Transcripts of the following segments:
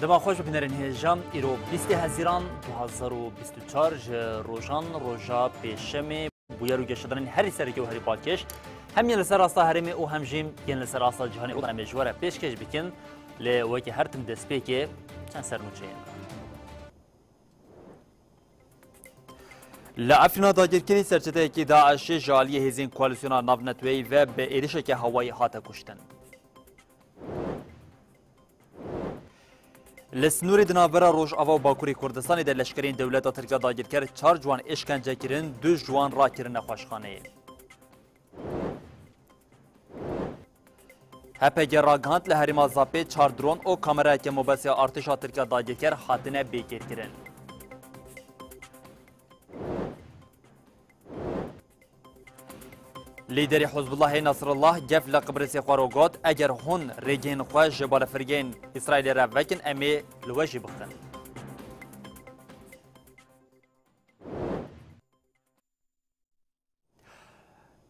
دما خوش ببینرین هجام ایرو 20 هزیران 2024 روزان روزا پیشمی بویا رو گشتن هری سرکی و هری پاکش همین لسر راستا هرمی او همجیم ین لسر راستا جهانی او مجوره پیشکش بکن لوکی هر تم دست پیکه چند سر نوچین لعفنا داگیرکنی سرچته کی داعش جالی هزین کوالسیونا ناونتوی و به ایرشه که هوایی هاته کشتن لسنوری دنابرا روش آوا باکوری کردستانی در لشکرین دولت ترکیه داگیر کرد 4 جوان اشکنجه کرن 2 جوان را کرن خوشخانه هپه راگانت لحریما زاپی 4 درون او کامرا که مبسی ارتشا ترکیه داگیر کرد خاتنه بیکر کرن لیدری حزب الله نصر الله گف لقبرسی خوارو گوت اگر هون ریگین خواج جبال فرگین اسرائیل را وکن امی لوجی بختن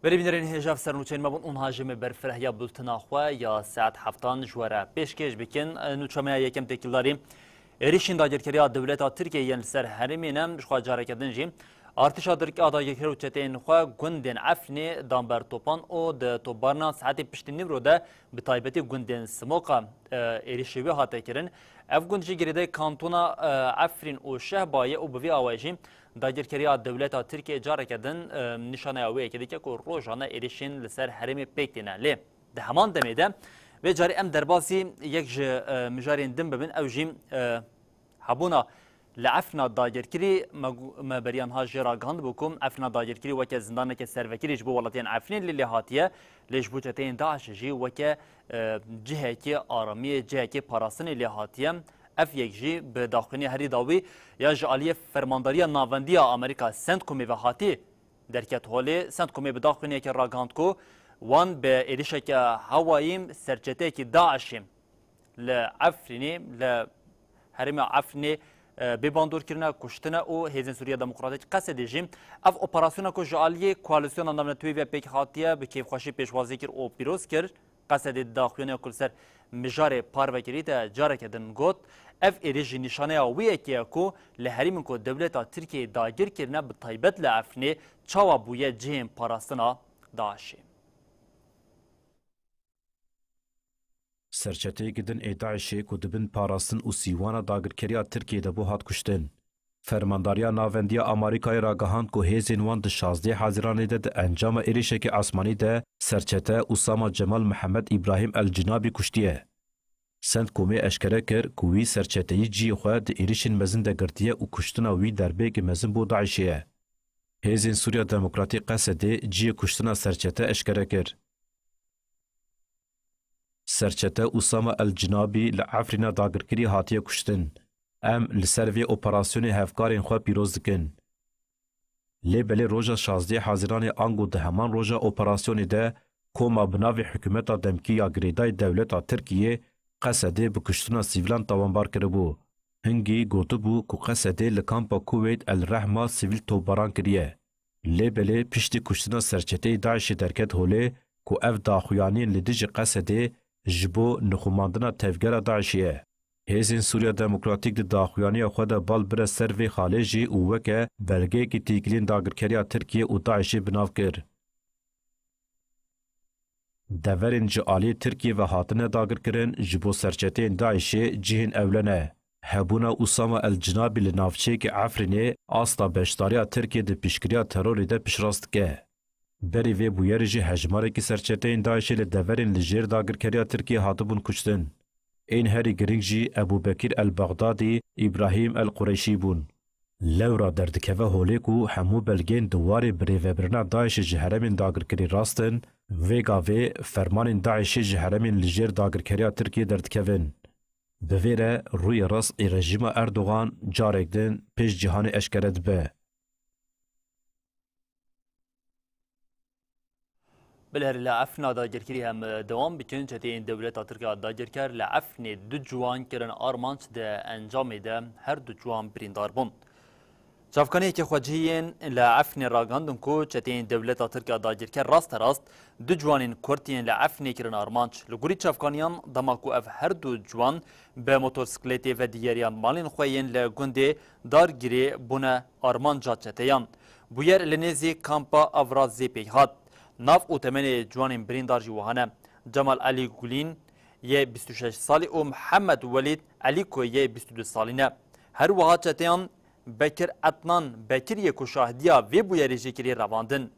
بری بینرین هجاف سرنوچین مبون اون هاجم برفره یا بلتنا خوا یا ساعت هفتان جواره پیشکش بکن نوچمه یکم تکیلاری ایریشین داگیرکری دولت ترکیه ین سر هرمینم شخوا جاره کردن جیم ارتشا درک آدای کرو چتین خو گوندن عفنی دامبر توپان او د توبارنا ساعت پشتنی رو ده به تایبتی گوندن سموقا ایریشوی هاته کرن اف گوندجی گریده کانتونا عفرین او شهبای او بوی آواجی داگیرکری دولت ترکیه جاره کردن نشانه اوی کدی که کو روزانه ایریشین لسر حرم پیکتینه لی ده همان دمیده و جاری ام درباسی یک مجارین دم ببین او جیم حبونا لعفنا داگیرکری مبریان ها جرا گاند بکم عفنا داگیرکری وکه زندانه که سروکری جبو ولاتین عفنین لیلی هاتیه لیش بوچتین داعش جی وکه جهه که آرامی جهه که پاراسن لیلی هاتیه اف یک جی به داخلی هری داوی یا جالی فرمانداری ناوندی آمریکا سنت کومی و هاتی درکت هولی سنت کومی به داخلی که راگاند کو وان به ایریشه که هوایم سرچته که داعشیم لعفرینی لحرم عفنی به باندور کردن کشتن او هیزن سوریه دموکراتیک قصد جیم اف اپراسیون کو جالی کوالسیون نامنتوی و پیک هاتیه به کیف خوشی پیشوازی کرد او پیروز کرد قصد داخلیون کلسر مجار پاروکری ده جاره کردن گوت اف ایریج نشانه اویه که کو لحریم کو دولت ترکیه داگیر کردن به تایبت لعفنی چاوا بویه جیم پاراستنا داعشی سرچته گدن ایداعشی که دبن پاراستن و سیوانا داگرکریا ترکیه ده بو هات کشتن. فرمانداریا ناوندی آمریکای را گهاند که هیزین وان ده 16 حاضرانی ده انجام ایریشک آسمانی ده سرچته اسامه جمال محمد ابراهیم الجنابی کشتیه. سند کومی اشکره کر کوی سرچتهی جی خواهد ایریشین مزن ده گرتیه و کشتنا وی دربه که مزن بو داعشیه. هیزین سوریا دموکراتی قصده جی کشتنا سرچته اشکره کر. سرچته اسامه الجنابی لعفرینا داگرکری هاتیه کشتن. ام لسروی اپراسیون هفکارین خواه پیروز دکن. لی بلی روژا 16 حاضران آنگو ده همان روژا اپراسیون ده کوما بناوی حکومتا دمکی یا گریدای دولتا ترکیه قصده بکشتنا سیویلان تاوانبار کربو. هنگی گوتو بو که قصده لکامپا کویت الرحمه سیویل توباران کریه. لی بلی پشتی کشتنا سرچته داعش درکت هوله که اف داخویانین لدیج قصده جبو نخوماندنا تفگره داعشیه. هیزین سوریا دموکراتیک ده داخویانی خود بال بره سروی خالجی او وکه بلگه که تیگلین داگرکریا ترکیه و داعشی بناو کر. دورین جعالی ترکیه و حاطنه داگرکرین جبو سرچتین داعشی جهین اولنه. هبونا اسامه الجنابی لنافچه که عفرینه آستا بشتاریا ترکیه ده پیشکریا تروری ده پیشراست که. بری وی بویر جی هجماره کی سرچته این داعشی لدورین لجیر داگرکریا ترکیه هاتبون کشتن. این هری گرینگ جی ابو بکر البغدادی ابراهیم القریشی بون. لورا دردکوه هولیکو همو بلگین دواری بریوبرنا داعش جهرمین داگرکری راستن ویگا وی فرمان داعشی جهرمین لجیر داگرکریا ترکیه دردکوین. بویره روی راس ای رژیم اردوغان جارکدن پیش جهان اشکرد به. بلهر لعفنا داگیرکری هم دوام بکن چتین دولت ترکیه داگیرکر لعفنی 2 جوان کرن آرمانچ ده انجام ده هر 2 جوان بریندار بون. Çavkaniyekî xwecihiyên li Efrînê ragandin ku çeteyên dewleta Tirkiya dagirker rast du ciwanên Kurtiyên li Efrînê kirin armanc. Li gorî çavkaniyan dema ku ev her du ciwan bi motosikletê ve diyariyan malên xwe yên li gundê dargirê bûne armanca çeteyan. Bu yer li nêzî kampa Avrazê pêk hat. Nav û temenê ciwanên birîndar jî wihane. Cemal Elî Gulîn yê 26 salî û Mihemed Welîd Elîko yê 22 salî ne. Her wiha çeteyan Bekir Etnan Bekiriye ku şahidiya vê bûyerê jî kirî revandin.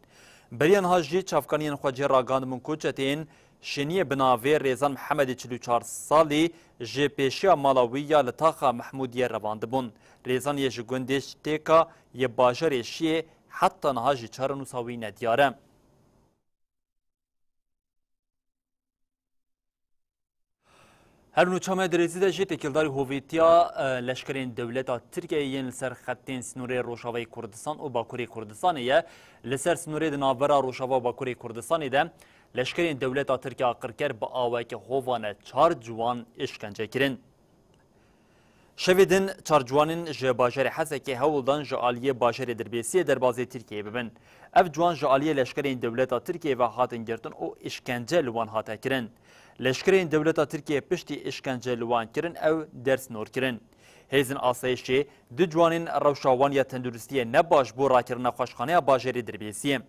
Beriyan ha jî çavkaniyên xwe cê ragandimin ku çeteyên şêniyê bi navê Rêzan Mihemedê 44 salî ji pêşiya mala wî ya li taxa Mehmûdiyê revandibûn. Rêzan yê ji gundê Ştêka yê bajarê Şiyê heta niha jî çara nûsa wî nediyar e. Her nûçame derêzî de jî têkildarî hovîtiya leşkerên dewleta Tirkiyeyê yên li ser xettên sînorê Rojavayê Kurdistan û Bakurê Kurdistanê ye. Li ser sînorê di navbera Rojava Bakurê Kurdistanê de leşkerên dewleta Tirkiya qirker bi awayekî hovane 4 ciwan işkence kirin. Şevê din 4 ciwanên ji bajarê Hesekê Hewldan ji aliyê bajarê Dirbêsiyê derbasê Tirkiyeyê bibin. Ev ciwan ji aliyê leşkerên dewleta Tirkiyeyê ve hatin girtin û işkence li wan hate kirin. Leşkerên dewleta Tirkiye piştî işkence li wan kirin ew dersnor kirin. Hêzin asayişê du ciwanên rewşa wan ya tenduristiyê ne baş bû rakirina xweşxaneya bajarê Dirbêsiyê.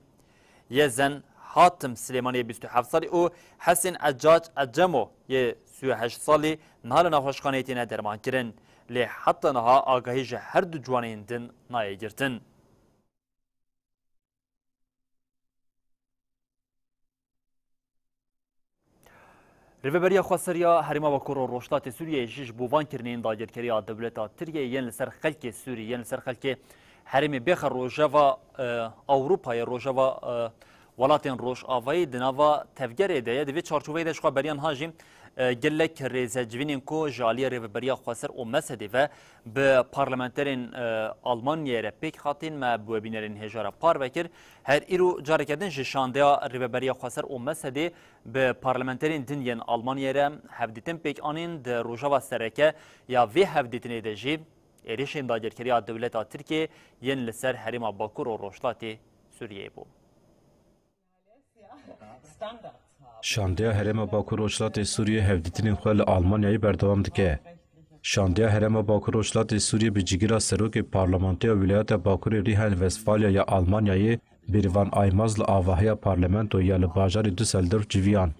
Yezên Hatim Silêmaniyê 27 salî û Hesên Eccac Ecemo yê 38 salî niha li navxweşxaneyê têne derman kirin. Lê heta niha agahî ji her du ciwanên din nayê girtin. Rêveberiya Xweseriya Herêma Bakur û Rojhilatê Sûriyeyê jî ji bo vankirinên dagirkeriya dewleta Tirkiyeyê yên li ser xelkê Sûrî yên li ser xelkê herêmê bêxe Rojava Ewropayê Rojava welatên Rojavayê di nava tevgerê de ye divê çarçoveyê de ji xwe beriyan ha jî gelek rêzecivînên ku ji aliyê Rêveberiya Xweser û Mesedê ve bi parlamenterên Almanyayê re pêk hatin me bi webînerên hêjara par vekir. Her îro careke din ji şandeya Rêveberiya Xweser û Mesedê bi parlamenterên din yên Almanyayê re hevdîtin pêk anîn di rojava sereke ya vê hevdîtinê de jî êrişên dagirkeriya dewleta Tirkiye yên li ser Herêma Bakur û Rojhilatê Sûriyeyê bû. Şandeya Herêma Bakur Rojhilatê Sûriyê hevdîtinên xwe li Almanyayê berdewam dike. Şandeya Herêma Bakur Rojhilatê Sûriyê bi cigîra serokê parlamentoya Wilayeta Bakurê Rîhen-Westfalya ya Almanyayê bêrîvan Aymaz li avahiya parlamentoya ya li bajarê Düsseldorf civiyan.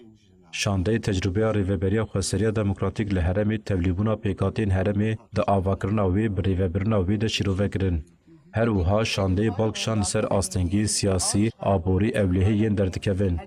Şandeyê tecrübeya Rêveberiya Xweseriya Demokratîk li herêmê tevlîbûna pêkhatên herêmê di avakirina wê bi rêvebirina wê de şîrove kirin. Her wiha şandeyê balkişan li ser astengiyên siyasî, aborî, evlihê yên derdikevin.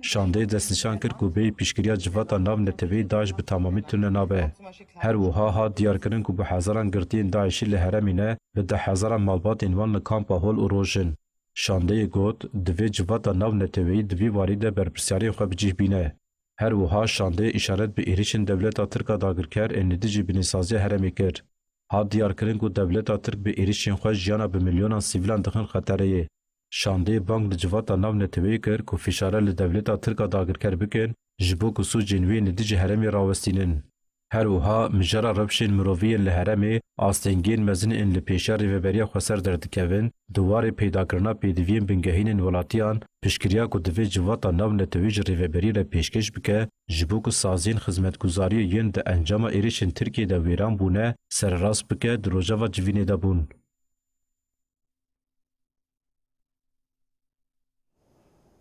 Şandeyê destnîşan kir ku bêyî pîşgiriya civata nav neteweyî Daeş bi tamamî tune nabe. Her wiha hat diyarkirin ku bi hezaran girtiyên Daişî li herêmê ne bi 10,000 malbatên wan li kampa Hol û Rojin. Şandeyê got divê civata nav neteweyî di vî warî de berpirsyariyên xwe bicih bîne. Her wiha şandeyê îşaret bi êrişên dewleta Tirka dagirker ên nêdî jî binêsaziya herêmê kir. Hat diyarkirin ku dewleta Tirk bi êrişên xwe jiyana bi milyonan sîvilan dixin xetereyê. Şandeyê bank li civata nav neteweyî kir ku fîşare li dewleta Tirka dagirker bikin ji bo ku sûcên wê nêdî ji herêmê rawestînin. Her wiha mijara rewşên mirovî yên li herêmê astengiyên mezin ên li pêşiya Rêveberiya Xweser derdikevin, di warê peydakirina pêdiviyên bingehînên welatiyan piştgiriya ku divê civata nav netewî ji rêveberî re pêşkêş bike ji bo ku saziyên xizmetguzariyê yên di encama êrişên Tirkiyê de wêran bûne serrast bike di rojava civînê de bûn.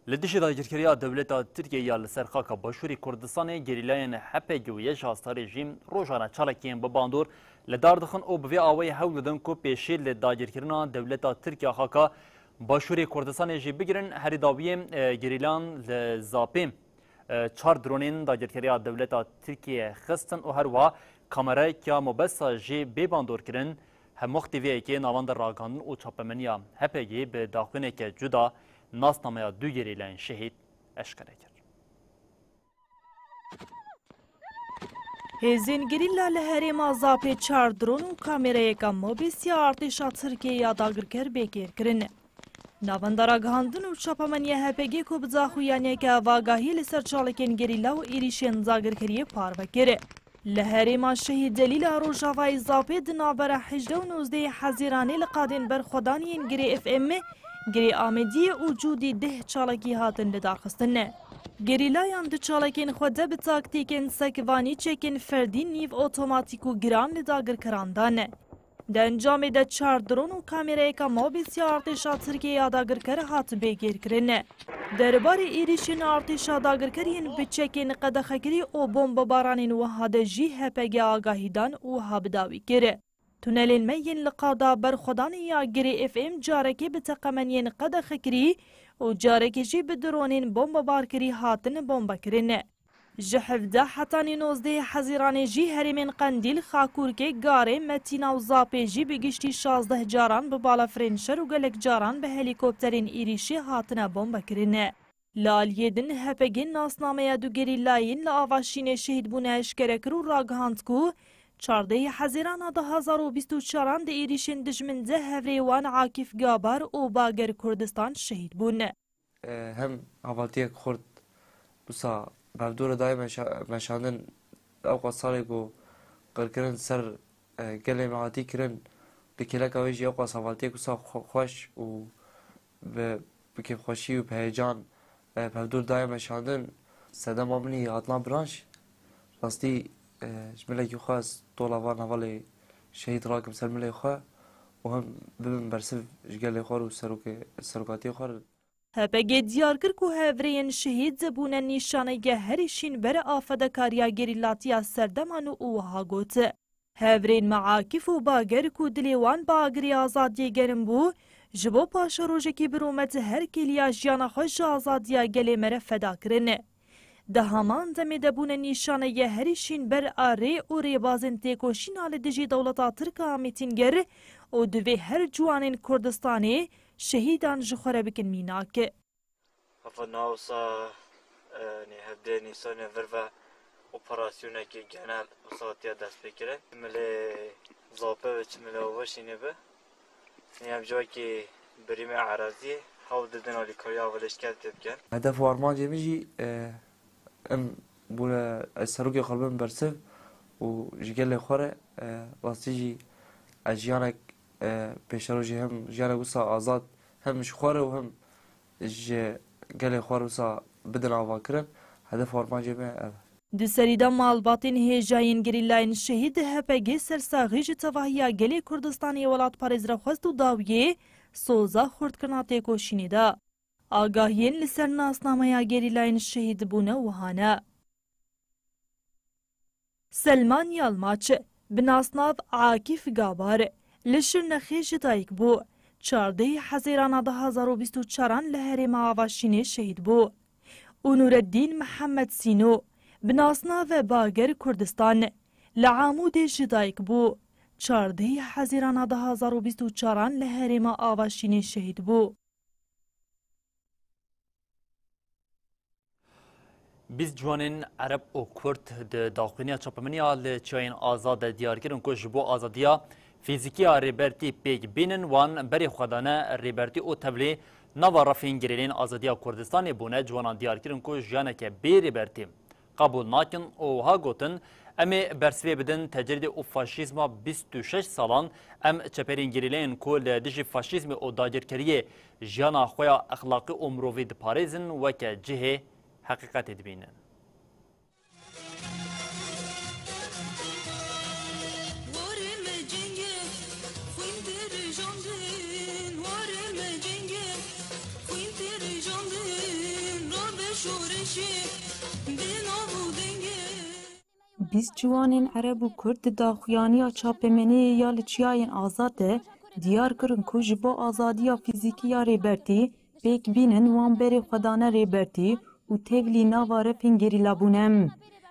Li dijî dagirkeriya dewleta Tirkiyeyê ya li ser xaka Başûrê Kurdistanê gerîlayên HPG û Yeş Hastarê jî rojana çalekiyên bi bandor li dar dixin û bi vê awayê hewl didin ku pêşî li dagirkirina dewleta Tirkiya xaka Başûrê Kurdistanê jî bigirin herî dawiyê gerîlan li Zapê 4 dronên dagirkeriya dewleta Tirkiye xistin û her wiha kamerayeka mobesa jî bê bandor kirin. Hemû xtîveyekê navanda ragandin û çapemeniya HPG bi daxuyaneke cuda nasnameya du gerîlayên şehîd eşkere kir. Hêzên gerîla li Herêma Zapê 4 dron û kamerayeka mobîsiya artêşa Tirkiyeyê ya dagirker bêkêr kirin. Navendara gihandin û çapemeniya HPG ku bi daxuyaniyeke avagahî li ser çalekên gerîla û êrişên dagirkeriyê par vekir. لهرما شهید دلیل روجاوای زاپی دنابر 18 و 19 حزیرانی لقادین برخودانین گری اف ام گری آمدی وجودی ده چالکی هاتن لدارخستنه. گریلایان دو چالکین خوده به تاکتیکین سکوانی چکین فردی نیو اوتوماتیکو گران لداگر کراندانه. ده انجام ده 4 درون و کامیرای که موبیسی ارتشا ترکیه آداگر کر هات بگیر کرنه. درباره ایریشین ارتشا آداگر کرین بچکین قدخکری و بمب بارانین و هاده جی هپگی آگاهیدان و هابداوی کره. تونلین مین لقادا برخودانی یا گری اف ام جارکی بتقمنین قدخکری و جارکی جی بدرونین بمب بارکری هاتن بمب کرنه. جحفده حتانی 19 حزیران جی هرمین قندیل خاکورکه گاره متینا و زاپی جی بگشتی 16 جاران به بالا فرنشر و گلک جاران به هلیکوپترین ایریشی هاتنه بمب کرنه. لالیدن هپگین ناسنامه دو گریلاین لآواشین شهید بونه اشکره کرو راگهاند کو 14 حزیران 2024 ده ایریشین دجمنده هفریوان عاکف گابار و باگر کردستان شهید بونه. هم حوالتیک خورد بسا بردور دای مشاندن اوقات سالی کو قرکرن سر گلی معاتی کرن بکیلک اویجی اوقات حوالتیک بسا خوش و بکیف خوشی و بهیجان بردور دای مشاندن سدام امنی اطلان برانش راستی ملکی خواست طولوان حوالی شهید راکم سر ملکی خواه و هم ببین برسف جگلی خوار و سروکاتی خوار. هپگی دیار کرد که هفرین شهید زبونه نیشانه هریشین بر آفدکاریا گریلاتیا سردمان و ها گوته. هفرین معاکف و باگر که دلیوان باگری آزادی گرم بو جبو پاش روژکی برومت هر کلیا جیانا خوش آزادیا گلی مره فدا کرنه. ده همان دمی دبونه نیشانه هریشین بر آره و ریبازن تیکوشین آل دجی دولتا ترک آمیتینگر و دوی هر جوانین کردستانی شهیدان جخوره بکن میناکه. افا ناوسا هفده نیسان وروا اپراسیونه که گنال وساطیا دست بکره ملی زاپه و چملی وشینه به نیام جایی که بریم عراضی حاول دادن آلی کریا ولش کرد بکن هدف وارمان جمیجی ام بوله سروکی قلبم برسف و جگل خوره واسطی جی اجیانک پیشروجی هم جیانک وسا آزاد همش خوره و هم گل خوره وسا بدن آوا کرن هدف وارمان جمیه دو سریدا مالباتین هیجاین گریلاین شهید هپگی سرساغی جی تواهیا گلی کردستانی ولات پاریز را خواست و داویه سوزا خورد کناته کوشینی دا. آگاهین لسر ناسنامه گریلاین شهید بونه وهانه. سلمان یالماچ بناسناف عاکف گابار لشر نخیش دایک بو 14 حزیران 2024 لهرم آواشینه شهید بو. و نورالدین محمد سینو بناسناف باگر کردستان لعامود جدایک بو 14 حزیران 2024 لهرم آواشینه شهید بو. 20 جوانین عرب و کرد د داخلینیا چاپمنیا لچاین آزاد دیار کردن که جبو آزادیا فیزیکی ریبرتی پیک بینن وان بری خدانه ریبرتی او تبلی نوا رفین گریلین آزادیا کردستان بونه جوانان دیار کردن که جیانه که بی ریبرتی قبول ناکن و ها گوتن امی برسوی بدن تجرید او فاشیزما 26 سالان ام چپرین گریلین که لدیجی فاشیزم او داگرکریه جیانا خویا اخلاقی و مرووی دپاریزن و که جهه حقیقت دبینن. بیست جوانین عرب و کرد داخویانی چاپمنی یا لچیاین آزاده دیار کرن که جبو آزادی فیزیکی یا ریبرتی بیک بینن وان بری خدانه ریبرتی و تیولی ناواره فنگری لابونم.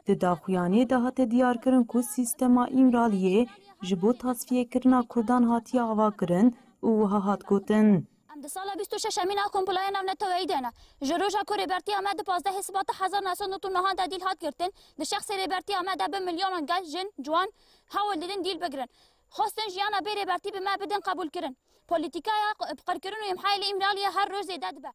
ده داخویانی ده هات دیار کرن که سیستما ایمرالیه جبو تصفیه کرنا کردان هاتی آوا کرن و هات گوتن. ده سال 26 امین کمپلای نام توییدنه. جروجا کو ریبرتی آمد 15 حسابات 1900 نهان دادیل هات کردن. ده شخص ریبرتی آمد به میلیون گل جن جوان حاول دیدن دیل بگیرن. خواستن جیانا به ریبرتی به ما بدن قبول کردن. پلیتیکای بقرکرن و یمحایل ایمرالیه هر روز داد به.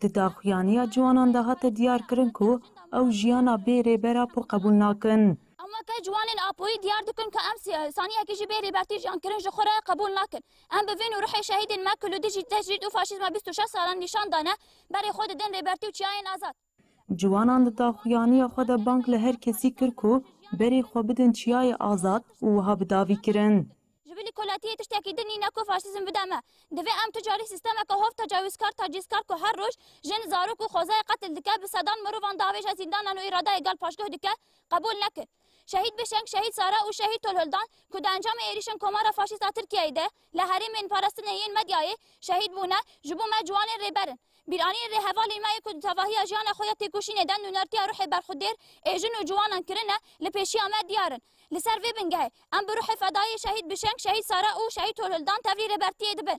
ده داخویانی جوانان ده هات دیار کرن که او جیانا به ریبرا پر قبول ناکن. اما که جوانین آپوی دیار دکن که ام ثانیه که جی بری برتی جان کرن جخوره قبول نکن ام بوین و روح شهید مکل و دیجی تجرید و فاشیزم 26 سالان نشان دانه برای خود دن ریبرتی و چیاین آزاد جوانان د داخویانی خود بانک له هر کسی کرکو بری خو بدن چیای آزاد و ها بداوی کرن جبلی کلاتی تشتکی دنی نکو فاشیزم بدمه دوی ام تجاری سیستم که هفت تجاوزکار تجیزکار که هر روز جن زارو که خوزای قتل دکه به صدان مروان داویش از زندان و اراده اگل پاشگاه دکه قبول نکن شهید بشنگ شهید سارا و شهید تلهلدان که در انجام ایریشن کمار فاشیستا ترکیه ده لحریم من پارستن این مدیای شهید بونه جبو مجوان ریبرن بیرانی ری حوالی ما یک تواهی اجیان خویا تکوشین دن نونرتی روح برخودیر ایجن و جوانان کرنه لپیشی آمد دیارن لسر وی بنگه ام بروح فدای شهید بشنگ شهید سارا و شهید تلهلدان تبری ریبرتی دبن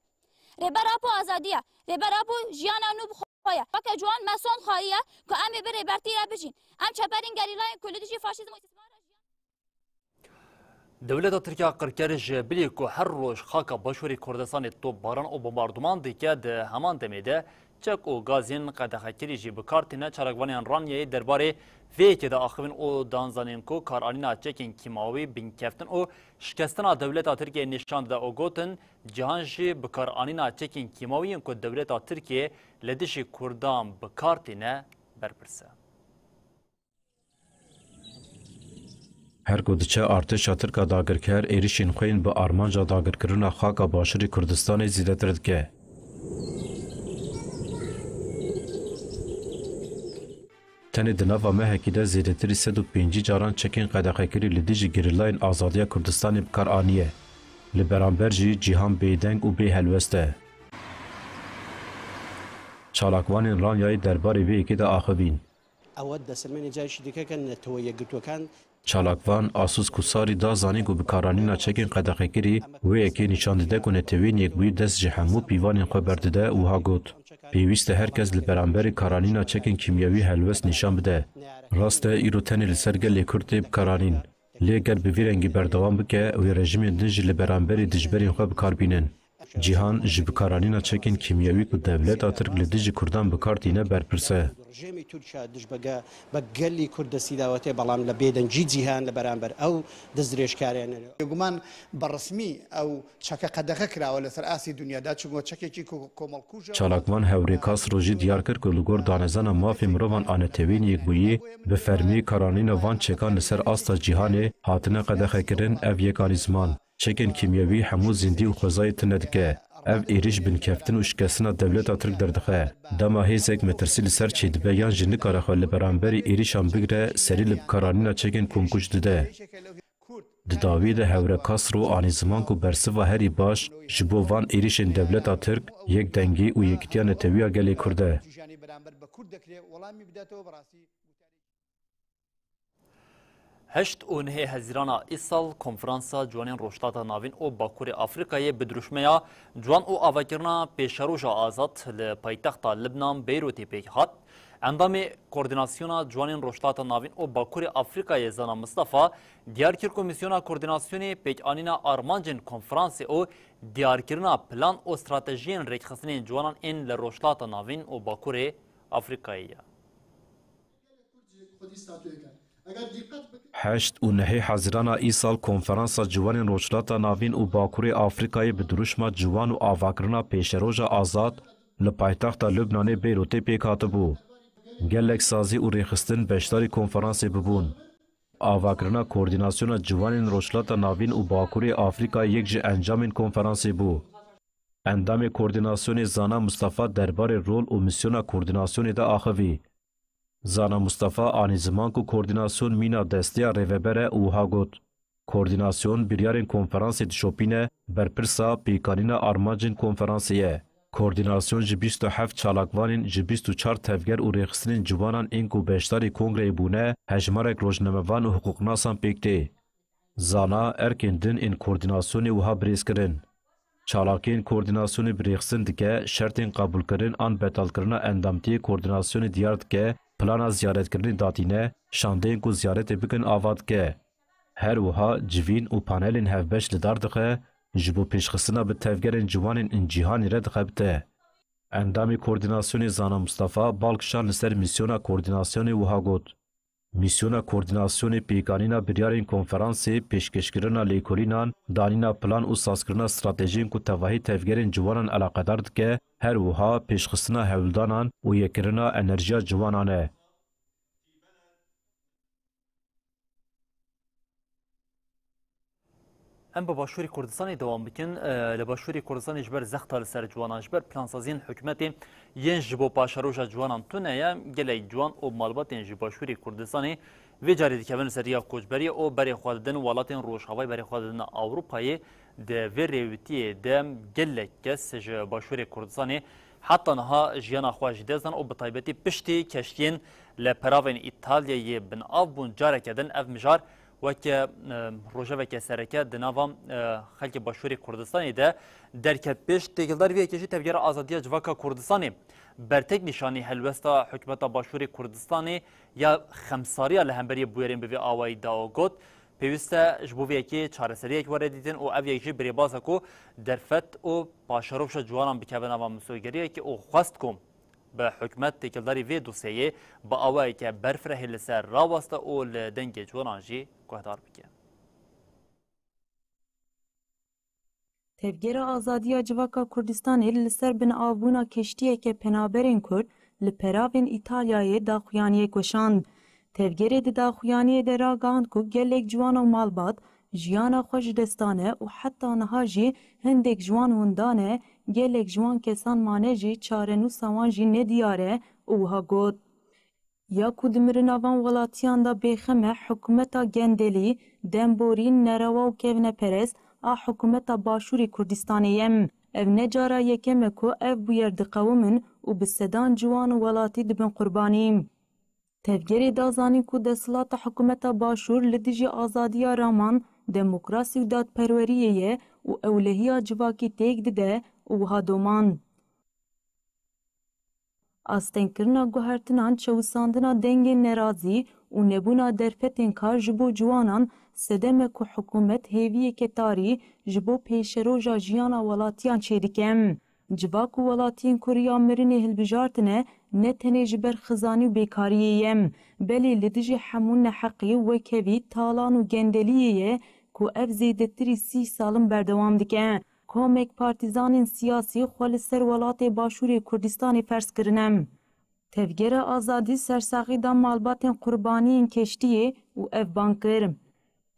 ریبر اپو آزادیه ریبر اپو جیان نوب خویا فک جوان مسون خواهیه که ام بر ریبرتی را بجین ام چپرین گریلای کلیدی فاشیسم دولت ترکیه قرکرش بلی که هر روز خاک باشوری کردستان تو باران و بمباردمان دیگه ده همان دمیده چک و گازین قدخکری جی بکارتینه چرگوانیان رانیه درباره وی که ده آخوین او دانزانین کو کارانینا چکین کیماوی بینکفتن و شکستنا دولت ترکیه نشان ده او گوتن جهان جی بکارانینا چکین کیماوی که دولت ترکیه لدش کردان بکارتینه برپرسه. هر گودچه ارتشا ترکا داگرکر ایریشین خوین به آرمانجا داگرکرنا خاکا باشری کردستان زیده ترد که. تنی دناوا مهکی ده زیده تری 105 جاران چکین قدقکری لدیجی گریلاین آزادیا کردستان بکار آنیه. لبرانبر جی جیهان بیدنگ و بی هلوسته. چالاکوانین رانیای درباری وی اکی ده آخوین. اود دسلمانی جایشی دیگه کن توی گتو کن چالاکوان آسوس کوساری دا زانی گو بکارانینا چکین قدقکری و یکی نشان دیده کنه توین یک بوی دست جهمو پیوانین خو بردده و ها گوت. پیوست هرکس لبرانبری کارانینا چکین کیمیاوی هلوس نشان بده. راسته ایرو تنی لسرگه لیکورتی بکارانین. لیگر بویرنگی بردوام بکه و رژیم دنج لبرانبری دجبرین خو بکاربینن. جیهان جبکارانینا چکین کیمیاوی کو دولت ترک لدیج کردان بکارتینه برپرسه. رژیم ترکیه دش بگلی کردسی داوته بالام لبیدن جیهان لبرانبر او دزریش کارین. گمان بررسمی او چکه قدقه کرا ولی سر آسی دنیا دا چون چکه چی کومال کوچه. چالاکوان هوریکاس روزی دیار کرد که لگور دانزان مافی مروان آنتوین یک بویی به فرمی کارانینا وان چکان لسر آستا جیهانه هاتنه قدقه کرن او یکانیزمان. چکن کیمیاوی همو زندی و خوزای تندکه. او ایریش بن کفتن و شکستنا دولت ترک دردخه. دما هیزک مترسیل سر چید بیان جنی کارخوا لبرانبری ایریشان بگره سری لبکارانینا چکن کمکوش دده. دداوید هوره کاس رو آنی زمان کو برسه و هری باش جبو وان ایریشن دولت ترک یک دنگی و یکتیان تویا گلی کرده. هشت اونه هزیرانا ایسال کنفرانسا جوانین روشتاتا ناوین او باکور افریقای بدروشمیا جوان او آوکرنا پیشروژا آزاد لپایتخت لبنان بیروتی پیک هات اندام کوردیناسیونا جوانین روشتاتا ناوین او باکور افریقای زانا مصطفى دیارکر کمیسیونا کوردیناسیونی پیک آنینا آرمانجن کنفرانس او دیارکرنا پلان او استراتژیین ریکخستنین جوانان این لروشتاتا ناوین او باکور افریقایی هشت و نهی حزیرانا ایسال کنفرانسا جوان روشلاتا ناوین و باکوری آفریقای بدروشما جوان و آواکرنا پیشروژا آزاد لپایتخت لبنان بیروتی پیکات بو. گلک سازی و ریخستن بشتاری کنفرانسی ببون. آواکرنا کوردیناسیون جوان روشلاتا ناوین و باکوری آفریقای یک جه انجام کنفرانسی بو. اندام کوردیناسیون زانا مصطفى دربار رول و میسیونا کوردیناسیون دا آخوی. زانا مصطفى آنی زمان کو کوردیناسیون مینا دستیا ریوبره او ها گوت. کوردیناسیون بریارین کنفرانسی دشوپینه برپرسا پیکانینا آرماجین کنفرانسیه. کوردیناسیون جبیستو هفت چالاکوانین جبیستو چار تفگر و ریخستنین جوانان این کو بیشتاری کنگره بونه هجمارک روشنموان و حقوق ناسان پیکته. زانا ارکین دن این کوردیناسیونی وها بریز کرن. چالاکین کوردیناسیونی بریخستن دکه شرطین قبول کرن آن بتال کرنا اندامتی کوردیناسیونی دیارد که پلانا زیارت کردن داتینه شاندین کو زیارت بکن آواد که هر وها جوین و پانلین هفبش لدار دخه جبو پیشخستنا به تفگرین جوانین این جیهانی رد خبته. اندامی کوردیناسیونی زانا مصطفى بالکشان لسر میسیونا کوردیناسیونی وها گود. Misyona koordinasyonê pêkanîna biryarên konferansê pêşkêşkirina lêkolînan, danîna plan û sazkirina stratejiyên ku tevahî tevgerên ciwanan eleqedar dike, her wiha pêşxistina hewldanan û yekirina enerjiya ciwanan e. Em bi Başûrê Kurdistanê dewam bikin. Li Başûrê Kurdistanê ji ber zexta li ser ciwanan ji ber plansaziyên hikûmetê yên ji bo paşeroja ciwanan tune ye gelek ciwan û malbatên ji Başûrê Kurdistanê vê carî dikevin li ser riya koçberiyê û berê xwe didin welatên Rojavayê berê xwe didin Ewropayê di vê rêwîtiyê de gelek kes ji Başûrê Kurdistanê heta niha jiyana xwe jî dezdan û bi taybetî piştî keştiyên li peravên İtalyayê bin av bûn careke din ev mijar وکه روژاوکه سرکه دناوام خلک باشوری کردستانی ده درکت پیش تگلدار وی کشی تفجیر آزادی جواکا کردستانی برتک نشانی هلوستا حکومت باشوری کردستانی یا خمساری لهمبری بویرین به آوای داوگوت پیوسته جبوی کی چارەسەری یک وردیدن او اوی کی بری بازا کو درفت او باشروش جوانان بکبناوام مسوگری کی او خواست کوم به حکومت تکلداری وی دوسیه با آوایی که برفره لسر راوسته او لدنگ جوانان جی گهدار بکه. Tevgera azadiya civaka Kurdistanê li ser bin avbûna keştiyeke penaberên Kurd li peravên İtalyayê daxuyaniyê koşand. Tevgerê di daxuyaniyê de ragihand ku gelek ciwan û malbat jiyana xwe ji destan e û heta niha jî hindek ciwan windan e gelek ciwan kesan mane jî çarenûsa wan jî nediyar e û wiha got. Ya ku di mirina van welatiyan da bêxem e hikûmeta gendelî, demborîn, nerawa û kevneperest a hikûmeta Başûrê Kurdistanê ye. Ev ne cara yekem e ku ev bûyer diqewimin û bi sedan ciwan û welatî dibin qurbanî. Tevgerê da zanîn ku desthilata hikûmeta Başûr li dijî azadiya raman, demokrasî û dadperweriyê ye û ewlehiya civakî têk dide û wiha doman. Astengkirina guhertinan, çewîsandina dengên nerazî û nebûna derfetên kar ji bo ciwanan sedeme ku hikûmet hêviyeke tarî ji bo pêşeroja jiyana welatiyan çêdike. Civak û welatiyên ku riya mirinê hilbijartine ne tenê ji ber xizanî û bêkariyê ye, belê li dijî hemû neheqî, wekevî, talan û gendeliyê ye ku ev zêdetirî 30 salin berdewam dike. Komek partîzanên siyasî xwe li ser welatê Başûrê Kurdistanê ferz kirine. Tevgera azadî sersaxî da malbatên qurbaniyên keştiyê û ev ban kir.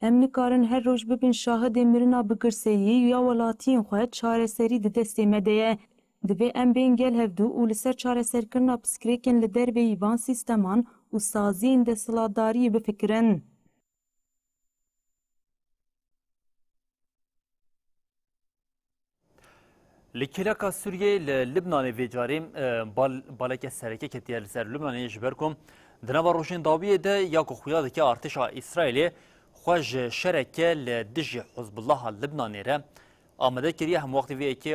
Em nikarin her roj bibin şahidê mirina bigirseyî ya welatiyên xwe çareserî di destê me de ye. Divê em bên gel hevdû û li ser çareserkirina piskirêkên li derve van sîsteman û saziyên desthilatdariyê bifikirin. Li Kilaka Sûriyê li Libnanê vê carî baleke sereke ketiye li ser Libnanê ji ber ku di nava rojên dawiyê de ya ku xuya dike artêşa İsraîlê xwe ji şereke li dijî Hizbullaha Libnanê re amade kiriye hem wextê vê yekê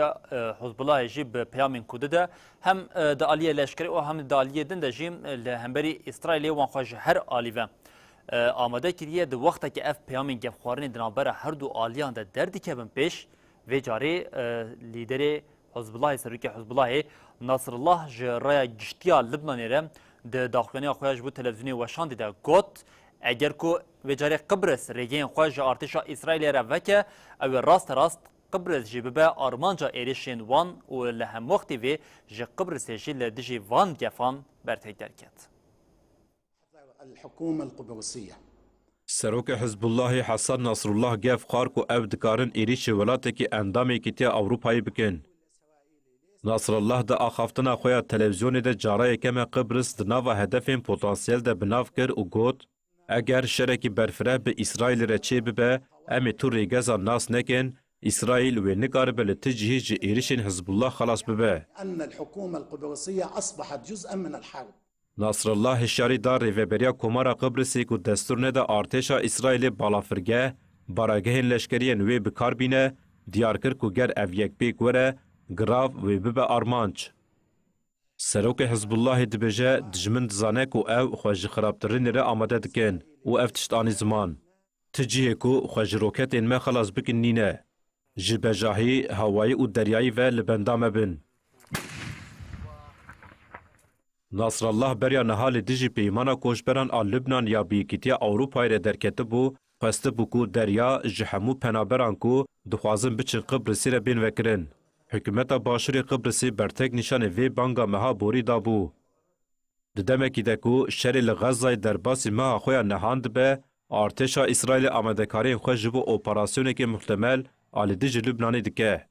Hizbullahê jî bi peyamên ku dide hem di aliyê leşkerî û hem di aliyê din de jî li hemberî İsraîlê wan xwe ji her alî ve amade kiriye di wextekî ev peyamên gevxwarinê di navbera her du aliyan de derdikevin pêş vê carê lîderê Hizbullahê serokê Hizbullahê Nasrullah ji raya giştiya Libnanê re di daxuyaniya xwe ji bo televizyonê weşandî de got eger ku vê carê Qibris rêgeyên xwe ji artêşa İsraîlê re veke ew ê rast Qibris jî bibe armanca êrişên wan û li hem wextê vê ji Qibrisê jî li dijî van gefan bertek derket. Serokê Hizbullahê Hesan Nasrullah gev xwar ku ev dikarin êrişê welatekî endamekî tê Ewropayê bikin. Nasrullah di axaftina xwe ya televizyonê de carayeke me Qibris di nava hedefên potansiyel de binav kir û got eger şerekî berfireh bi İsraîlê re çê bibe em ê tu rêgezan nas nekin İsraîl wê nikaribe li ti cihê ji êrişên Hizbullah xelas bibe. Nasrullah hişyarî da rêveberiya Komara Qibrisê ku destur nede artêşa İsraîlê balafirgeh, baragehên leşkeriyên wê bikar bîne, diyar kir ku ger ev yekpêk were, girav wê bibe armanc. Serokê Hizbullahê dibêje dijmin dizane ku ew xwe ji xirabtirinê re amade dikin û ev tişt anî ziman. Ti cihê ku xwe ji roketên me xelas bikin nîne. Ji bejahî, hewayî û deryayî ve li benda me bin. Nasrallah berya nehali dijî peymana koçberan a Lübnan ya Biyekîtiya Ewropayê re derketibû, xwestibû ku derya ji hemû penaberan ku dixwazin biçin Qibrîsê re bên vekirin. Hikûmeta Başûrê Qibrîsê bertek nîşanê vê banga meha borî dabû. Di demekî de ku şerê li Xezayê derbasî meha xwe ya nehan dibe, artêşa İsraîlê amadekariyên xwe ji bo operasyonekê muhtemel a li dijî Lübnanê dike.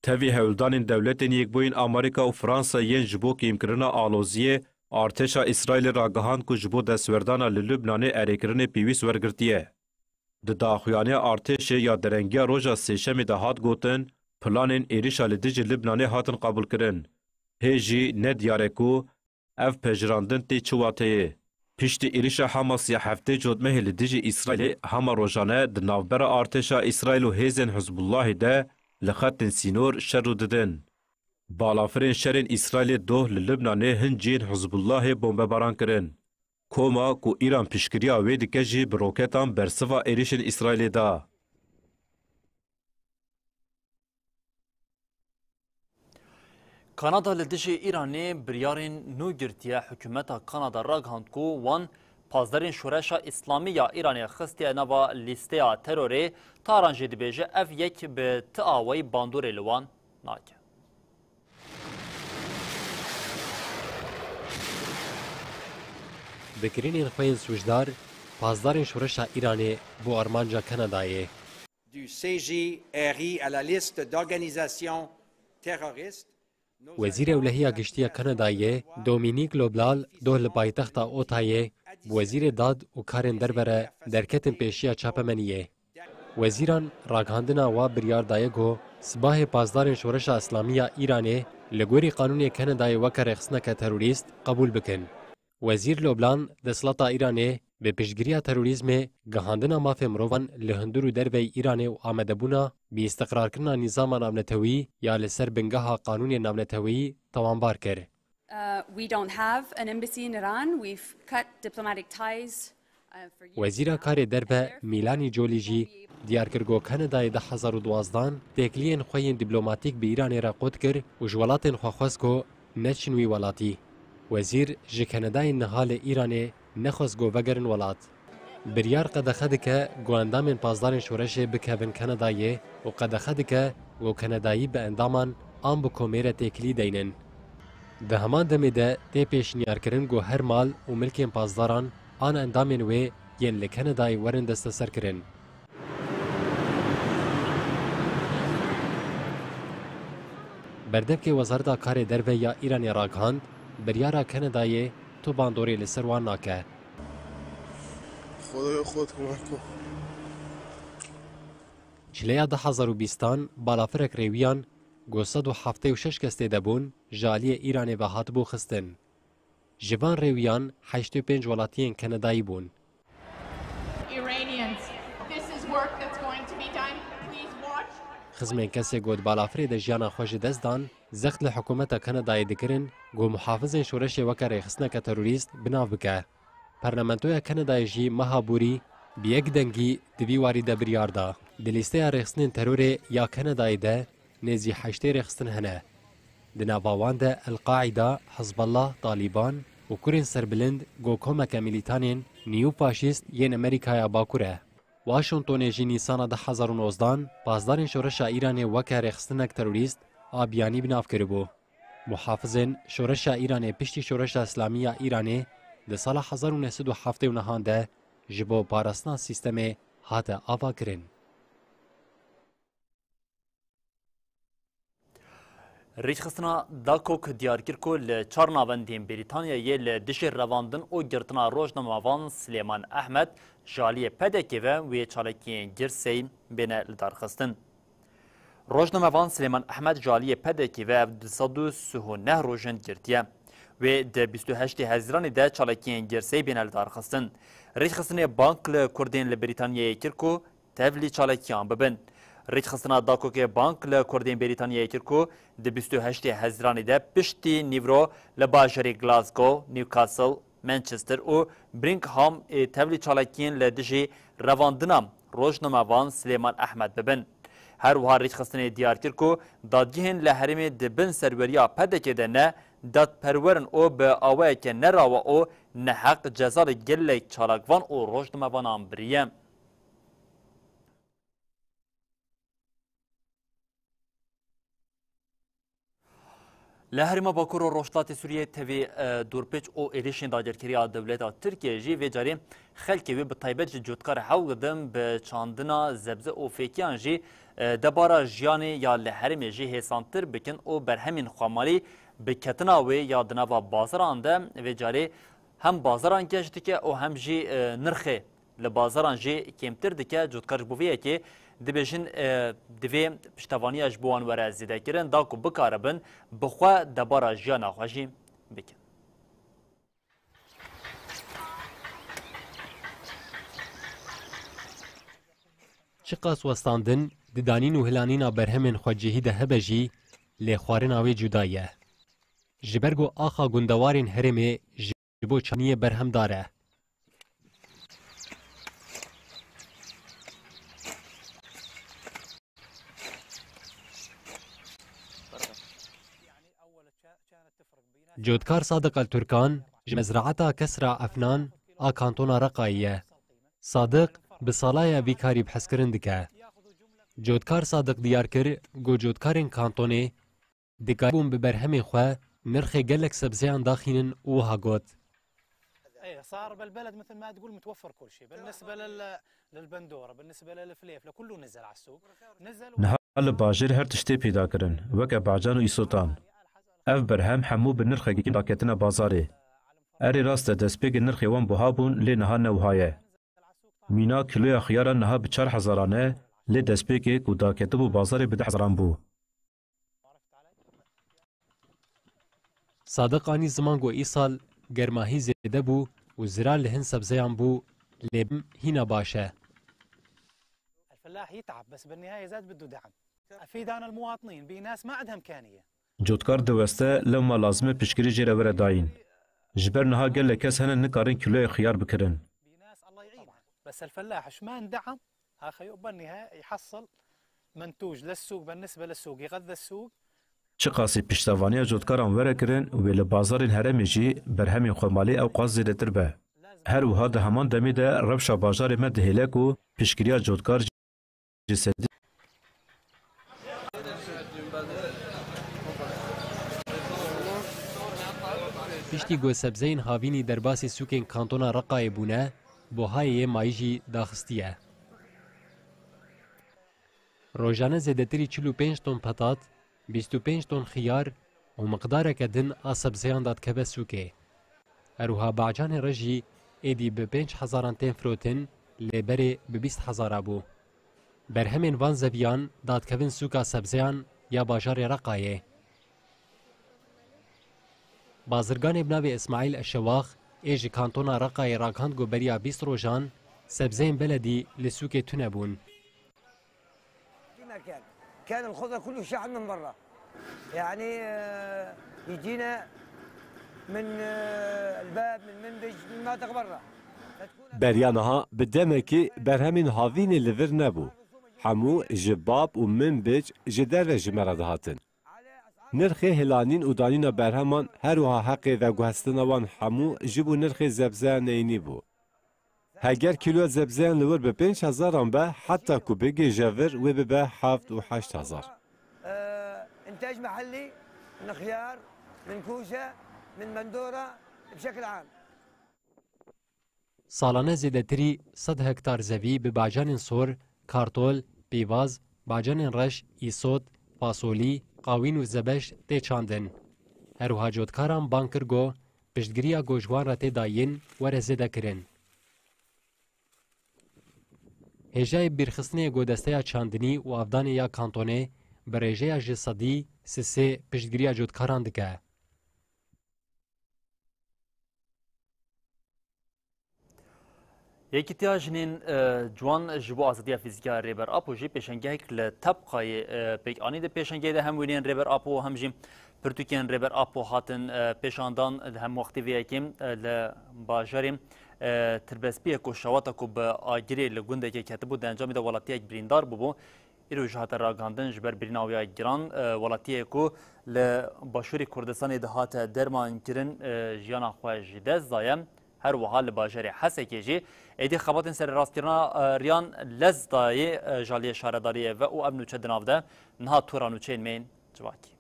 Tevî hewldanên dewletên Yekbûyîn Amerîka û Fransa yên ji bo kêmkirina aloziyê, artêşa İsraîlê ragihand ku ji bo destwerdana li Lübnanê erêkirinê pêwîst wergirtiye. Di daxuyaniya artêşê ya derengiya roja sêşemê de hat gotin, planên êrişa li dijî Lübnanê hatin qabûlkirin. Hê jî nediyar e ku ev pejirandin tê çi wateyê. Piştî êrişa Hamas ya heftê cotmehê li dijî İsraîlê hema rojane di navbera artêşa İsraîl û hêzên Hizbullahê de li xetên sînor şer û didin. Balafirên şerên İsraîlê doh li Lübnanê hin cihên Hizbullahê bombebaran kirin. Koma ku İran piştgiriya wê dike jî bi roketan bersiva êrişên İsraîlê da. Kanada li dijî Îranê biryarên nû girtiye hikûmeta Kanada ragihand ku wan pazderên şoreşa İslamî ya Îranê xistiye nava lîsteya terorê taran jê dibêje ev yek bi ti awayî bandorê li wan nake. Bikirînên xwe yên sûcdar pazdarên şoreşa Îranê bo armanca Kanadayê. Du CJRI à la liste d'organisations terroristes. Wezîrê Ewlehiya Giştiya Kanadayê Dominic Loblal doh li paytexta Otayê bi Wezîrê Dad û Karên Derve derketin pêşiya çapemeniyê. Wezîran ragihandina wa biryar daye got sibahê pazdarên şoreşa İslamî ya Îranê li gorî qanûnê Kanadayê weke rêxistineke terorîst qebûl bikin. Wezîr Loblan desthilata Îranê bi piştgiriya terorîzmê gihandina mafê mirovan li hundir û derveyê Îranê û amedebûna bi îstiqrarkirina nîzama navnetewî ya li ser bingeha qanûnên navnetewî tawanbar kir. We don't have an embassy in Iran. We've cut diplomatic ties. Wezîra Karê Derve Mîlanî Colî jî diyar kir got Kanadayê 2012 têkiliyên xwe yên dîplomatîk bi Îranê re qut kir û ji welatên xwe xwest got neçin wî welatî. Wezîr ji Kanadayên niha li Îranê nexwest got vegerin welat. Biryar qedexe dike got endamên pazdarên şoreşê bikevin Kanadayê û qedexe dike got Kanadayî bi endaman an bi komêre têkilî deynin. Di heman demê de tê pêşniyarkirin got her mal û milkên pazdaran an endamên wê yên li Kanadayê werin desteserkirin. Berdevkê Wezareta Karê Derve ya Îranê ragihand biryara Kanadayê tu bandorê li ser wan nake. Çileya 2020 balafirek rêwiyan got 176 kes tê debûn ji aliyê Îranê ve hatibû xistin. Ji van rêwiyan 85 welatiyên Kanadayî bûn. Xizmên kesê got balafirê de jiyana xwe ji dest dan, zext li hikûmeta Kanadayê dikirin got muhafizên şoreşê weke rêxistineke terorîst binav bike. Parlamentoya Kanadayê jî meha borî bi yek dengî di vî warî de biryar da. Di lîsteya rêxistinên terorê ya Kanadayê de nêzî 8 rêxistin hene. Di nava wan de El-Qaîda, Hizballah, Talîban û kurên serbilind got komeke milîtanên nîyo-faşîst yên Amerîkaya Bakur e. Washingtonê jî Nîsana 2019 pazdarên şoreşa Îranê weke rêxistinek terorîst a biyanî binav kiribû. Muhafizên şoreşa Îranê piştî şoreşa İslamî ya Îranê di sala 1979 de ji bo parastina sîstemê hate ava kirin. Rêxistina Dakok diyarkir ku li çar navendên Brîtanyayê li dijî revandin û girtina rojnamavan Silêman Ehmed ji aliyê pedekê ve wê çalakiyên girsey bêne li darxistin. Rojnamavan Silêman Ehmed ji aliyê pedekê ve ev 239 rojên girtiye. Wê di 28 Hezîranê de çalakiyên girsey bêne li darxistin. Rêxistinê bank li Kurdên li Brîtanyayê kir ku tevlî çalakiyan bibin. Rêxistina Dakokê bank li Kurdên Brîtanyayê kir ku di 28 Hezîranê de piştî nîvro li bajarê Glasgow, Newcastle, Manchester û Birmingham tevlî çalakiyên li dijî revandina rojnamavan Silêman Ehmed bibin. Her wiha rêxistinê diyar kir ku dadgehên li herêmê dibin serweriya pedekê de ne داد پرورن او به آوه که نراوه او نحق جزار گلک چالاکوان او روش دموانان بریم. لهرما باکور و روشتات سوریه توی دورپیچ او ایریشین داگرکری دولت ترکیه جی و جاری خلکی وی به طیبت جودکار حول دم به چاندنا زبزه او فیکیان جی دبارا جیانی یا لهرمی جی حسانتر بکن او بر همین خامالی به کتناوی یا دنوا بازاران ده و جاری هم بازاران گشتی که او هم جی نرخه لبازاران جی کمتر دکه جودکار بویه که دبیجن دوی پشتوانی اجبوان وره زیده کرن دا کو بکاربن بخوا دبارا جیانا خوشی بکن. چقاس وستاندن ددانین و هلانین برهمن خوجهی ده هبجی لخوارن آوی جدایه. جبرگو آخا گندوارین هرمه جبو چانیه برهم داره. جودکار صادق الترکان مزرعتا كسرى أفنان كانتونا رقاية صادق بصلايا بيكاري بحسكرن دكا جودکار صادق ديار كر جو جودکارين كانتوني دكاربون ببرهم خوا نرخي قلك سبزيان داخلين وها قوت صار بالبلد مثل ما تقول متوفر كل شيء بالنسبة للبندورة بالنسبة للفليف لكله نزل على السوق نزل نهال باجر هر تشتي پیدا کرن وك باجان و ایسوتان اف برهم حمو بالنرخ کی باکتنا بازاره اری راست دسپیگ نرخ وان بوهابون لی نها نوهایه مینا کیلو خيار نها ب 4000 لی دسپیگ کو داکتبو بازار ب 10000 بو صادق اني زمان گو ایسال گرماهی زیده بو و زرال لهن سبزیان بو لبم هنا باشه الفلاح يتعب بس بالنهاية زاد بده دعم افيد انا المواطنين بناس ما عندها امكانية جودکار دوسته لما لازمه پشکری جره وره داین جبر نها گله کس هنه نکارن کیلو خيار بکرن بس الفلاح اش ما اندعم اخي بالنهاية يحصل منتوج للسوق بالنسبة للسوق يغذى السوق چه قاسی پشتوانی جودکاران وره کرن و به بازارین هرمی جی برهمی خمالی او قاز زیده تر به هر وها ده همان دمی ده ربشا بازار مد هلاک و پشکریا جودکار جسدی پشتی گو سبزین هاوینی در باسی سوکین کانتونا رقای بونه بوهای مایجی داخستیه. روزانه زیادتری 45 تن پتات، 25 تن خیار و مقدار کدن سبزیان داد که به سوکه. اروها باجان رجی ایدی به 5000 تن فروتن لبری به 20000 بو. بر همین وان زبیان داد که سوکا سبزیان یا باجار رقایه. بازرگان بناوی اسماعیل الشواخ ایج کانتونا رقای راکاند گو بریا 20 روزان سبزين بلدي لسوق تنبون. كان الخضره كله شحن من برا يعني يجينا من الباب من المنتج من مناطق برا بريانها بدمكي برهمين هافين اللي نبو حمو جباب ومنبج جدر جمرة هاتن نرخي هلانين ودانينا برهمان هروها حقي و گوهستنوان حمو جبو نرخي زبزان نيني بو هگر کیلو زبزان لور به 5000 به حتی کو بگی جاور و به 7 و 8000 انتاج محلي من خيار من كوشه من بندوره بشكل عام سالانه زیدتری 100 هکتار زوی به باجان سور، کارتول، پیواز، باجان رش، ایسود، فاصولی، قاوین و زبش تی چاندن. هروها جودکاران بانکرگو پشتگیریا گوجوان را تی داین و رزیده کرن. هجای بیرخستنی گودسته چاندنی و افدانی یا کانتونه برژه جسدی سه پشتگیریا جودکاران دکه. یکی تیاجنین جوان جبو آزادی فیزیکا ریبر آپو جی پیشنگه کل طبقای پیک آنی ده پیشنگه ده همونین ریبر آپو هم جیم پرتوکین ریبر آپو هاتن پیشاندان هم وقتی ویکیم لباجریم تربسپیه کو شواتا کو با آگیری لگونده که کتبو ده انجام ده ولاتیک بریندار ببو ایرو جهات راگاندن جبر بریناویا گران ولاتیه کو ل باشوری کردستان دهات درمان کرن جیانا خواج دز دایم هر وحال باجر حسکی جی ایدی خباتن سر راستکرنا ریان لز دای جالی شهرداریه و او امنو چدناو ده نها تورانو چین مین جواکی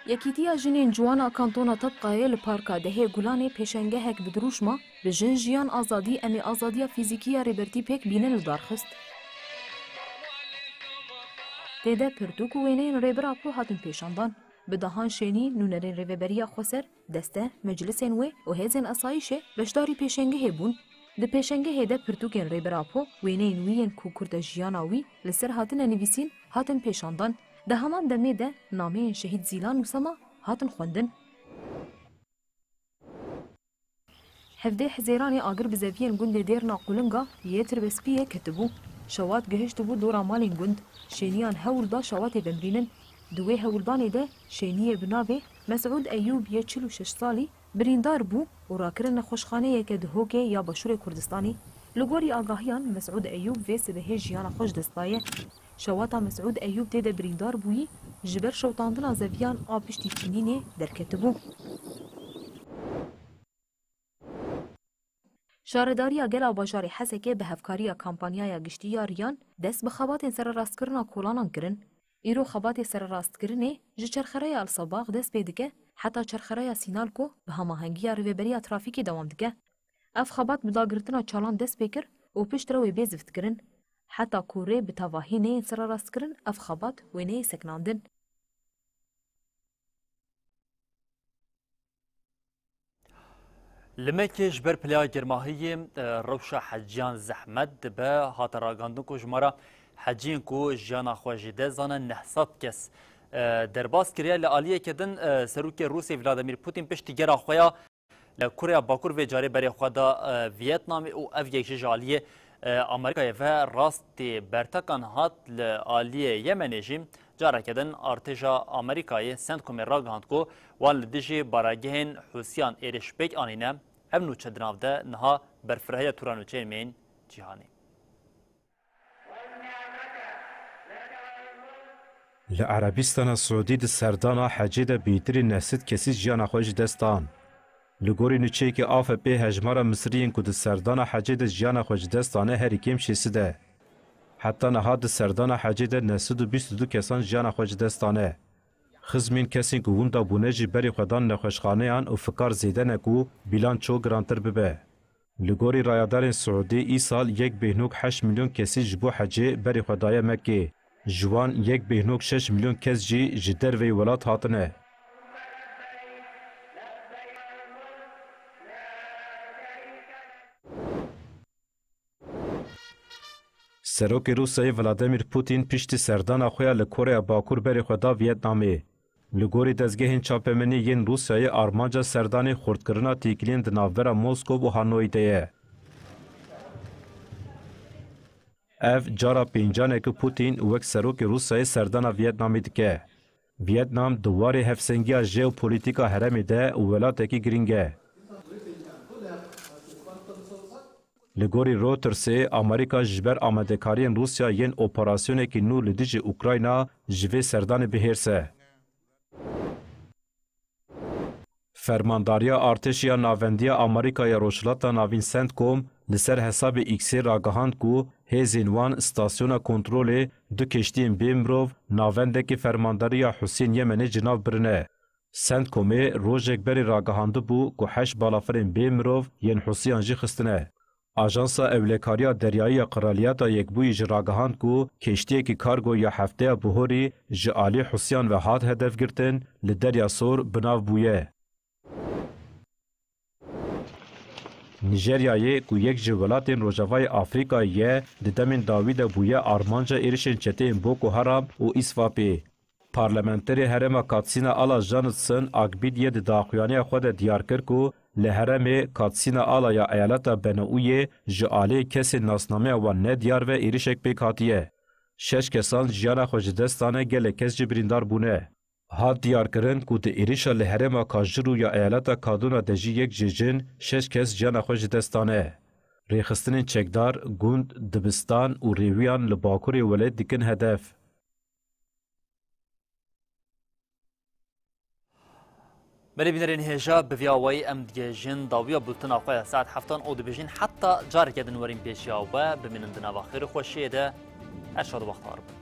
یکیتیا جنین جوانا کانتونا طبقه لپارکا دهه گولانه پیشنگهک بدروشما به جن جیان آزادی امی آزادیا فیزیکی ریبرتی پیک بینن لدارخست. تیده پرتوک و وینین ریبرا پو هاتن پیشاندان. به دهان شینی نونرین ریبریا خسر دسته مجلسین و هزین اسایشه بشداری پیشنگه بون. ده پیشنگه ده پرتوکین ریبرا پو وینین وین کو کرد جیاناوی لسر هاتن نویسین هاتن پیشاندان. ده همان دمه ده نامه شهید زیلان و سما هاتن خوندن. هفده حزیرانی آگر بزاویین گند دیرنا قلنگا یتر بسپیه کتبو. شوات گهشت بو دورا مالین گند. شینیان هولدا شوات بمرینن. دوی هولدانی ده شینیه بناوه مسعود ایوب یه 46 سالی بریندار بو و راکرن خوشخانه یک دهوگه یا باشور کردستانی. لگوری آگاهیان مسعود ایوب ویسه به جیانا خوش دستایه. شواتا مسعود ایوب تیده بریندار بویی جبر شوطاندنا زویان آبشتی چینینه درکتبو. شارداریا گلا باجاری حسکه به هفکاریا کامپانیای گشتیا ریان دست به خبات سر راست کرنا کولانان کرن. ایرو خبات سر راست کرنه جه چرخرای الصباغ دست بیدگه حتی چرخرای سینال کو به هماهنگی ریوبری ترافیکی دوام دگه. اف خبات بداگرتنا چالان دست بیکر و پشت روی بیزفت کرن. حتی کوره به تواهی نه سر راست کرن اف خبات و نه سکناندن. لمکش بر پلیا گرماهی روشا حجیان زحمت به هاتراگاندن کو جمارا حجین کو جانا خواجیده زانه نحسات کس درباس کریا لعالیه کدن سروک روسی ولادیمیر پوتین پشتی گرا خویا لکوریا باکور و جاری بری خدا ویتنام او اف یک جالیه امریکا و راست برتکان هات لعالیه یمنیجی جارا کدن ارتجا امریکای سنت کومر راگاند کو وان لدیجی باراگهن حسیان ایرشبک آنینه هم نو چدناو ده نها برفرهی تورانو چین مین جهانی لعربستان السعودي د سردانا حجي د بيتري نسد كسي جيانا خوش دستان لګوري نچي کې اف په هجمره مصريين کو د سردانا حجي د جيانا خوش دستانه هر کیم شسده حتی نه د سردانا حجي د نسد 22 کسان جيانا خوش دستانه خزمین کسی گوون دا بونجی بری خدان نخوشخانه ان او فکر زیدنه کو بیلان چو گرانتر ببه لګوري رایادار سعودي ای سال 1.8 میلیون کسی جبو حجي بری خدای مکه جوان 1.6 میلیون کس جی جدر وی ولات هاتنه. سروک روسیه ولادیمیر پوتین پشت سردان خویا لکوره باکور بری خدا ویتنامی. لگوری دزگهین چاپمنی ین روسیه آرمانجا سردان خوردکرنا تیکلین دناورا موسکو و هانوی دیه. اف جارا پینجانه که پوتین وک سروک روسیه سردان ویتنامی دکه. ویتنام دواری هفسنگی ژئوپلیتیکا هرمی ده و ولاتکی گرینگه. لگوری روترسه امریکا جبر آمدکارین روسیا ین اپراسیونه که نو لدیج اوکراینا جوی سردان بهرسه. فرمانداریا ارتشیا ناوندیا امریکای روشلاتا ناوین سنتکوم لسر حساب ایکسی راگهاند کو هزین وان استاسیون کنترول دو کشتین بیمروف ناوندکی فرمانداریا حسین یمنی جناب برنه. سنتکومی روژک بری راگهانده بو کو 8 بالافرین بیمروف ین حسین جی خستنه. آژانسا اولکاریا دریایی قرالیاتا یکبوی جراگهاند کو کشتی کی کارگو یا هفته بهوری جعالی حسین و هات هدف گرتن لدریا سور بناو بویه. نیجریای کو یک جولاتین روجاوای آفریقایه ددمین داوید بویه آرمانجا ایرشن چتین بوکو حرام و اسفاپی. پارلمنتری هرم کاتسینا آلا جانتسن اکبیدیه داخویانی خود دیار کر کو لهرم کاتسینا آلا یا ایالتا بنویه جعالی کسی ناسنامه و ندیار و ایرشک پیکاتیه. 6 کسان جیانا خوشدستانه گل کس جبریندار بونه. هات دیار کرن کو د ایریشا لهرما کاجرو یا ایالتا کادونا دجی یک جیجن 6 کس جیانا خوشدستانه. Rêxistinên çekdar, gund, dibistan û rêwiyan li bakurê welêt dikin hedef. بەرەبینەرێن هێژا بڤیاوەی ئەم دگەژن داویە بولتنا خۆیان ساعت هەفتان ئەو دەبێژین حتا جارێکێدن وەرین پێشیاو بە بمێنن دناوا خێر خۆشیێدە هەر شاد وەختار بن.